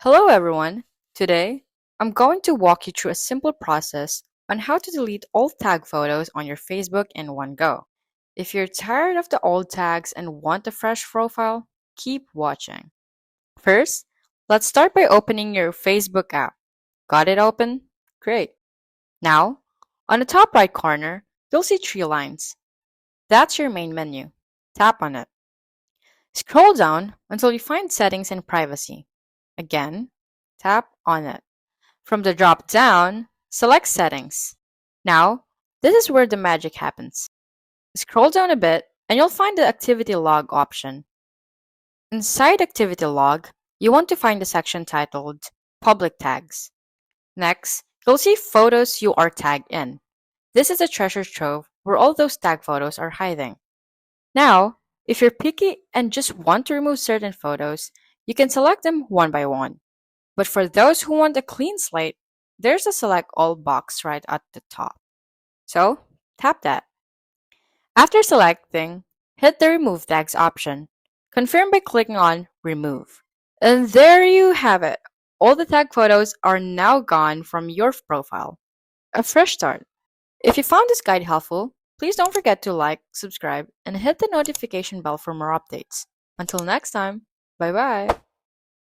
Hello everyone! Today, I'm going to walk you through a simple process on how to delete all tag photos on your Facebook in one go. If you're tired of the old tags and want a fresh profile, keep watching. First, let's start by opening your Facebook app. Got it open? Great. Now, on the top right corner, you'll see three lines. That's your main menu. Tap on it. Scroll down until you find Settings and Privacy. Again, tap on it. From the drop down, select Settings. Now, this is where the magic happens. Scroll down a bit and you'll find the Activity Log option. Inside Activity Log, you want to find the section titled Public Tags. Next, you'll see photos you are tagged in. This is a treasure trove where all those tag photos are hiding. Now, if you're picky and just want to remove certain photos, you can select them one by one. But for those who want a clean slate, there's a Select All box right at the top. So, tap that. After selecting, hit the Remove Tags option. Confirm by clicking on Remove. And there you have it. All the tag photos are now gone from your profile. A fresh start. If you found this guide helpful, please don't forget to like, subscribe, and hit the notification bell for more updates. Until next time, bye bye.